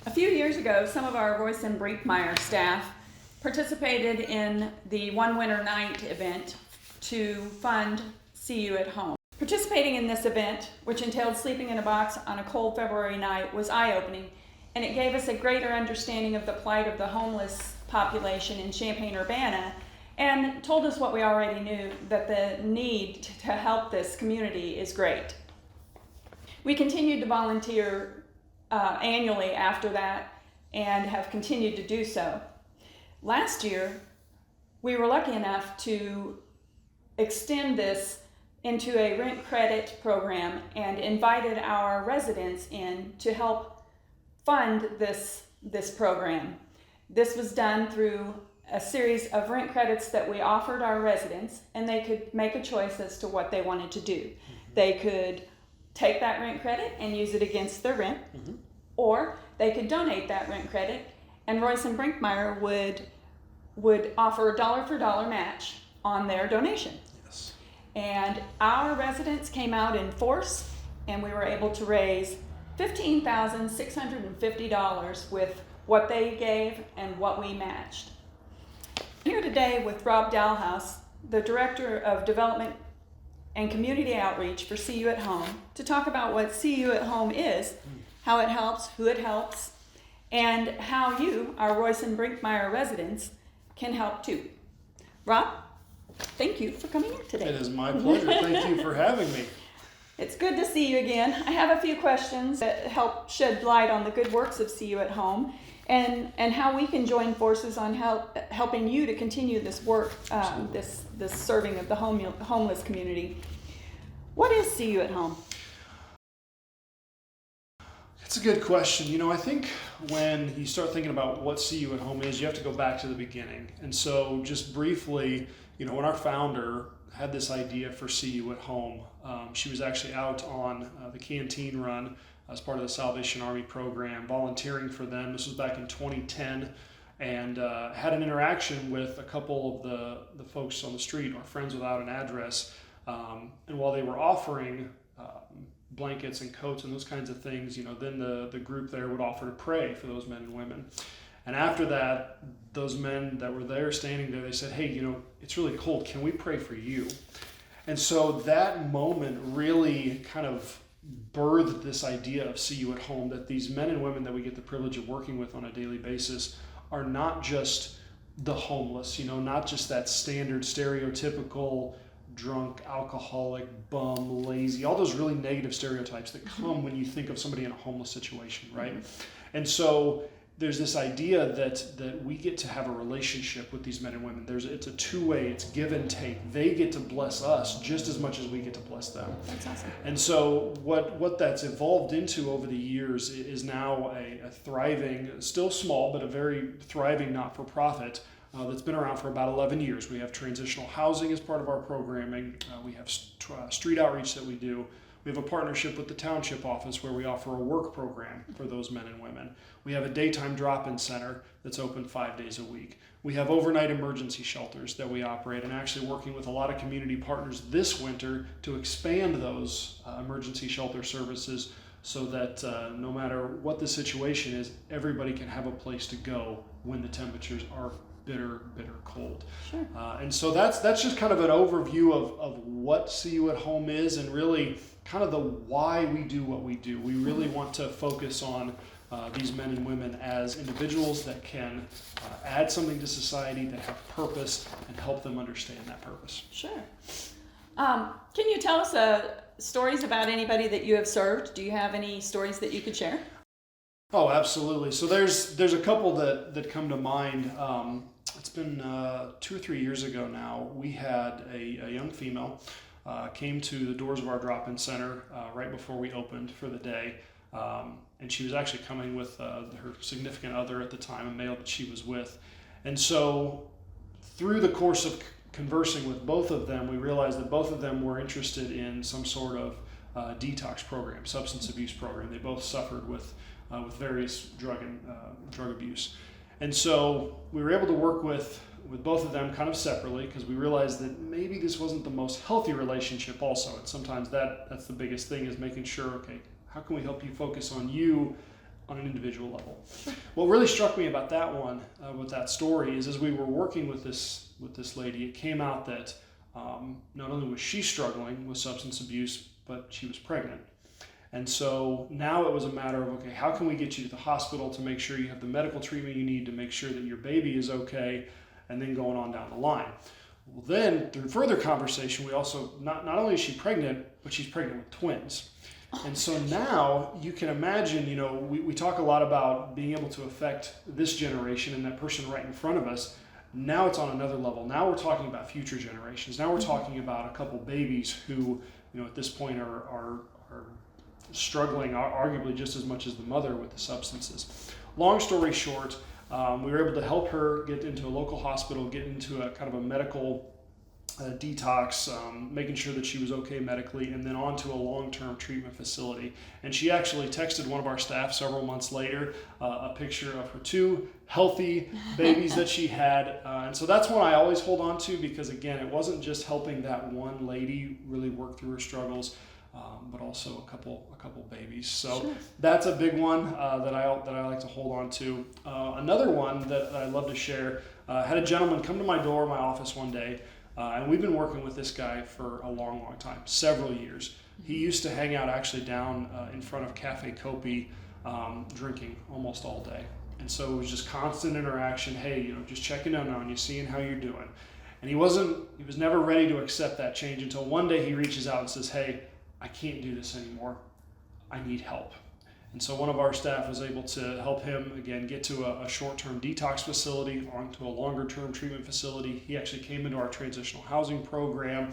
A few years ago, some of our Royce and Brinkmeyer staff participated in the One Winter Night event to fund See You at Home. Participating in this event, which entailed sleeping in a box on a cold February night, was eye-opening, and it gave us a greater understanding of the plight of the homeless population in Champaign-Urbana, and told us what we already knew, that the need to help this community is great. We continued to volunteer annually after that and have continued to do so. Last year, we were lucky enough to extend this into a rent credit program and invited our residents in to help fund this program. This was done through a series of rent credits that we offered our residents, and they could make a choice as to what they wanted to do. They could take that rent credit and use it against their rent, or they could donate that rent credit, and Royce and Brinkmeyer would offer a dollar for dollar match on their donation. Yes. And our residents came out in force, and we were able to raise $15,650 with what they gave and what we matched. I'm here today with Rob Dalhaus, the Director of Development and Community Outreach for See You at Home, to talk about what See You at Home is, how it helps, who it helps, and how you, our Royce and Brinkmeyer residents, can help too. Rob, thank you for coming in today. It is my pleasure. Thank you for having me. It's good to see you again. I have a few questions that help shed light on the good works of See You at Home and how we can join forces on helping you to continue this work, this serving of the homeless community. What is See You at Home? It's a good question. You know, I think when you start thinking about what See You at Home is, you have to go back to the beginning. And so just briefly, you know, when our founder had this idea for See You at Home, she was actually out on the canteen run as part of the Salvation Army program, volunteering for them. This was back in 2010, and had an interaction with a couple of the folks on the street, or friends without an address. And while they were offering blankets and coats and those kinds of things, you know, then the group there would offer to pray for those men and women. And after that, those men that were there standing there, they said, hey, you know, it's really cold. Can we pray for you? And so that moment really kind of birthed this idea of See You at Home, that these men and women that we get the privilege of working with on a daily basis are not just the homeless, you know, not just that standard stereotypical drunk, alcoholic, bum, lazy, all those really negative stereotypes that come when you think of somebody in a homeless situation, right? And so there's this idea that we get to have a relationship with these men and women. It's a two-way, it's give and take. They get to bless us just as much as we get to bless them. That's awesome. And so what that's evolved into over the years is now a thriving, still small, but a very thriving not-for-profit that's been around for about 11 years. We have transitional housing as part of our programming. We have street outreach that we do. We have a partnership with the township office where we offer a work program for those men and women. We have a daytime drop-in center that's open 5 days a week. We have overnight emergency shelters that we operate, and actually working with a lot of community partners this winter to expand those emergency shelter services so that no matter what the situation is, everybody can have a place to go when the temperatures are bitter cold. Sure. And so that's just kind of an overview of what See You at Home is, and really kind of the why we do what we do. We really want to focus on these men and women as individuals that can add something to society, that have purpose, and help them understand that purpose. Sure. Can you tell us stories about anybody that you have served? Do you have any stories that you could share? Oh, absolutely. So there's a couple that come to mind. It's been 2 or 3 years ago now. We had a young female came to the doors of our drop-in center right before we opened for the day. And she was actually coming with her significant other at the time, a male that she was with. And so through the course of conversing with both of them, we realized that both of them were interested in some sort of detox program, substance abuse program. They both suffered with various drug abuse. And so we were able to work with both of them kind of separately, because we realized that maybe this wasn't the most healthy relationship also. And sometimes that's the biggest thing, is making sure, okay, how can we help you focus on you on an individual level. What really struck me about that one, with that story, is as we were working with this lady, it came out that not only was she struggling with substance abuse, but she was pregnant. And so now it was a matter of, okay, how can we get you to the hospital to make sure you have the medical treatment you need to make sure that your baby is okay, and then going on down the line. Well, then through further conversation, we also, not only is she pregnant, but she's pregnant with twins. And so now you can imagine, we talk a lot about being able to affect this generation and that person right in front of us. Now it's on another level. Now we're talking about future generations. Now we're talking about a couple babies who, at this point are struggling arguably just as much as the mother with the substances. Long story short, we were able to help her get into a local hospital, get into a kind of a medical detox, making sure that she was okay medically, and then on to a long-term treatment facility. And she actually texted one of our staff several months later a picture of her 2 healthy babies that she had. And so that's one I always hold on to, because again, it wasn't just helping that one lady really work through her struggles, but also a couple babies. So sure. That's a big one that I like to hold on to. Another one that I love to share, had a gentleman come to my door, my office one day, and we've been working with this guy for a long time, several years. He used to hang out actually down in front of Cafe Kopi, drinking almost all day. And so it was just constant interaction. Hey, just checking in on you, seeing how you're doing. And he was never ready to accept that change until one day he reaches out and says, hey, I can't do this anymore. I need help. And so one of our staff was able to help him, again, get to a short-term detox facility, onto a longer-term treatment facility. He actually came into our transitional housing program.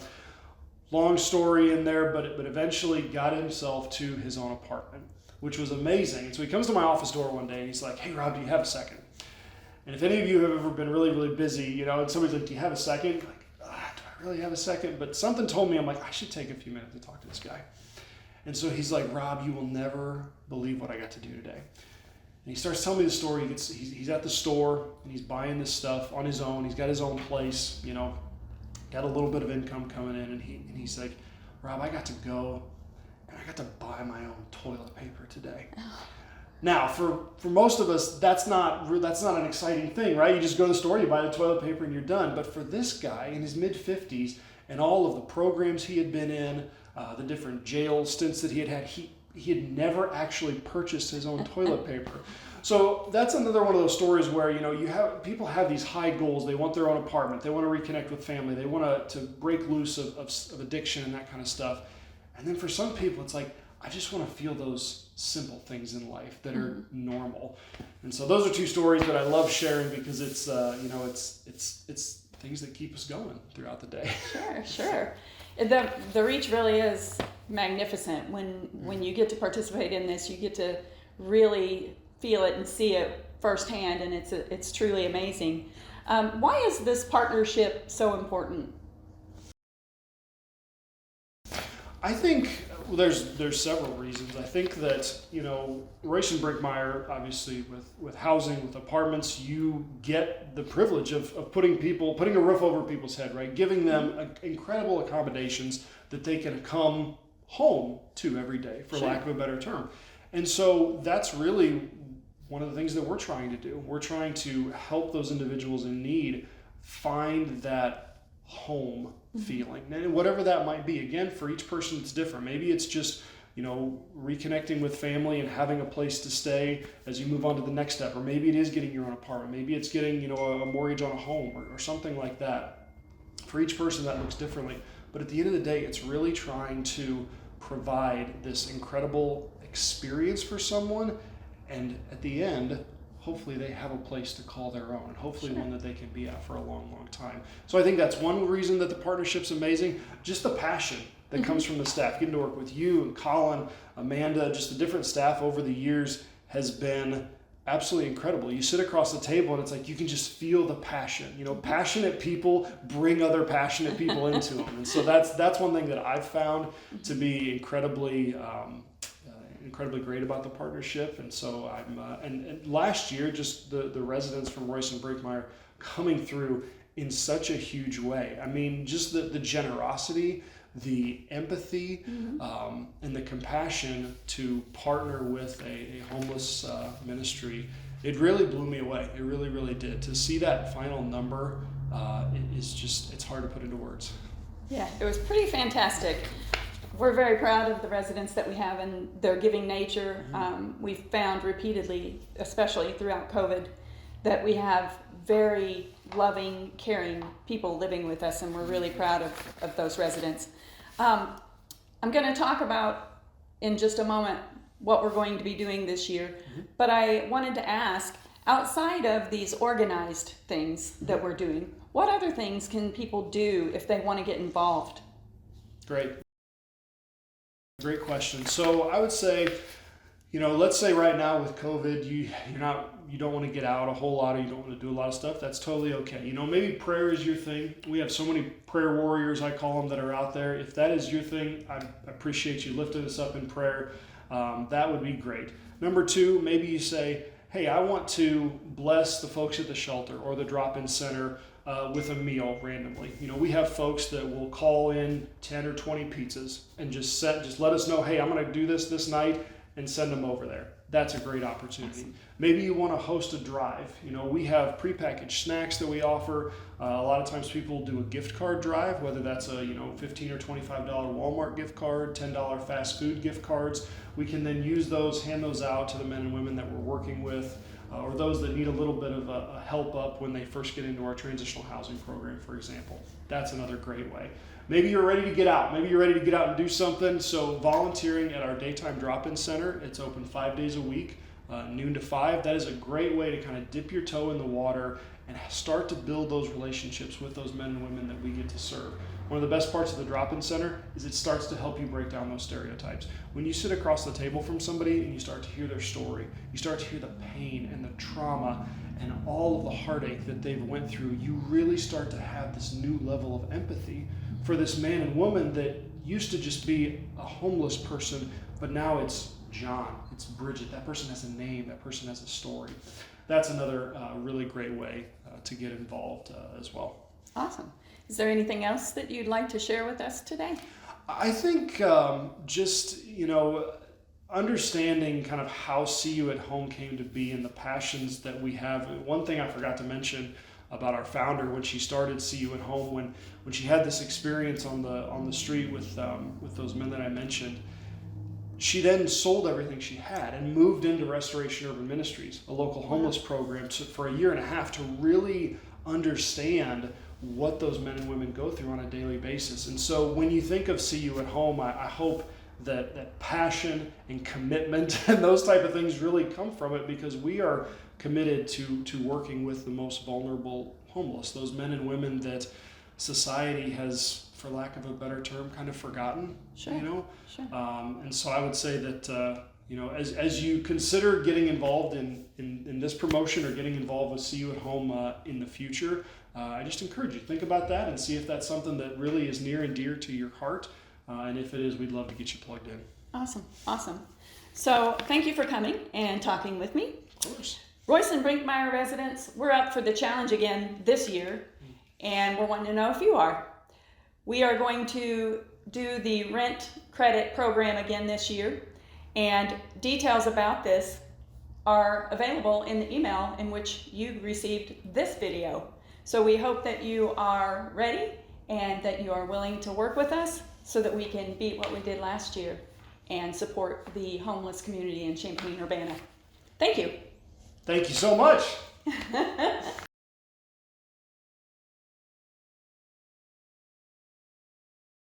Long story in there, but eventually got himself to his own apartment, which was amazing. And so he comes to my office door one day and he's like, hey, Rob, do you have a second? And if any of you have ever been really, really busy, and somebody's like, do you have a second? Like, do I really have a second? But something told me, I'm like, I should take a few minutes to talk to this guy. And so he's like, Rob, you will never believe what I got to do today. And he starts telling me the story. He's at the store and he's buying this stuff on his own. He's got his own place, got a little bit of income coming in. And he's like, Rob, I got to go and I got to buy my own toilet paper today. Now, for most of us, that's not an exciting thing, right? You just go to the store, you buy the toilet paper, and you're done. But for this guy in his mid-50s and all of the programs he had been in, the different jail stints that he had, he had never actually purchased his own toilet paper. So that's another one of those stories where people have these high goals. They want their own apartment. They want to reconnect with family. They want to break loose of addiction and that kind of stuff. And then for some people, it's like, I just want to feel those simple things in life that are normal. And so those are 2 stories that I love sharing because it's it's things that keep us going throughout the day. Sure. The reach really is magnificent. When you get to participate in this, you get to really feel it and see it firsthand, and it's truly amazing. Why is this partnership so important? I think there's several reasons. I think that, Royce and Brinkmeyer, obviously with housing, with apartments, you get the privilege of putting a roof over people's head, right? Giving them incredible accommodations that they can come home to every day, for lack of a better term. And so that's really one of the things that we're trying to do. We're trying to help those individuals in need find that home feeling, and whatever that might be. Again, for each person it's different. Maybe it's just reconnecting with family and having a place to stay as you move on to the next step, or maybe it is getting your own apartment. Maybe it's getting a mortgage on a home or something like that. For each person that looks differently, but at the end of the day, it's really trying to provide this incredible experience for someone, and at the end, hopefully they have a place to call their own, and hopefully one that they can be at for a long, long time. So I think that's one reason that the partnership's amazing. Just the passion that comes from the staff. Getting to work with you and Colin, Amanda, just the different staff over the years has been absolutely incredible. You sit across the table and it's like you can just feel the passion. Passionate people bring other passionate people into them. And so that's one thing that I've found to be incredibly great about the partnership. And so and last year, just the residents from Royce and Brinkmeyer coming through in such a huge way. I mean, just the generosity the empathy and the compassion to partner with a homeless ministry, it really blew me away. It really, really did. To see that final number it's hard to put into words. Yeah, it was pretty fantastic. We're very proud of the residents that we have and their giving nature. We've found repeatedly, especially throughout COVID, that we have very loving, caring people living with us, and we're really proud of those residents. I'm going to talk about in just a moment what we're going to be doing this year, but I wanted to ask, outside of these organized things that we're doing, what other things can people do if they want to get involved? Great question. So I would say, let's say right now with COVID, you don't want to get out a whole lot, or you don't want to do a lot of stuff. That's totally okay. Maybe prayer is your thing. We have so many prayer warriors, I call them, that are out there. If that is your thing, I appreciate you lifting us up in prayer. That would be great. Number two, maybe you say, hey, I want to bless the folks at the shelter or the drop-in center with a meal randomly. We have folks that will call in 10 or 20 pizzas and just let us know, hey, I'm going to do this night, and send them over there. That's a great opportunity. Awesome. Maybe you want to host a drive. We have prepackaged snacks that we offer. A lot of times people do a gift card drive, whether that's a $15 or $25 Walmart gift card, $10 fast food gift cards. We can then use those, hand those out to the men and women that we're working with, or those that need a little bit of a help up when they first get into our transitional housing program, for example. That's another great way. Maybe you're ready to get out. Maybe you're ready to get out and do something. So volunteering at our daytime drop-in center, it's open 5 days a week, noon to 5. That is a great way to kind of dip your toe in the water and start to build those relationships with those men and women that we get to serve. One of the best parts of the drop-in center is it starts to help you break down those stereotypes. When you sit across the table from somebody and you start to hear their story, you start to hear the pain and the trauma and all of the heartache that they've went through, you really start to have this new level of empathy for this man and woman that used to just be a homeless person, but now it's John, it's Bridget. That person has a name, that person has a story. That's another really great way to get involved as well. Awesome. Is there anything else that you'd like to share with us today? I think understanding kind of how See You at Home came to be and the passions that we have. One thing I forgot to mention about our founder when she started See You at Home, when she had this experience on the street with those men that I mentioned, she then sold everything she had and moved into Restoration Urban Ministries, a local homeless program, for a year and a half to really understand what those men and women go through on a daily basis. And so when you think of See You at Home, I hope that passion and commitment and those type of things really come from it, because we are committed to working with the most vulnerable homeless, those men and women that society has, for lack of a better term, kind of forgotten. Sure. Sure. And so I would say that as you consider getting involved in this promotion or getting involved with See You at Home in the future, I just encourage you to think about that and see if that's something that really is near and dear to your heart. And if it is, we'd love to get you plugged in. Awesome. So thank you for coming and talking with me. Of course. Royce and Brinkmeyer residents, we're up for the challenge again this year, and we're wanting to know if you are. We are going to do the rent credit program again this year, and details about this are available in the email in which you received this video. So we hope that you are ready and that you are willing to work with us so that we can beat what we did last year and support the homeless community in Champaign-Urbana. Thank you. Thank you so much.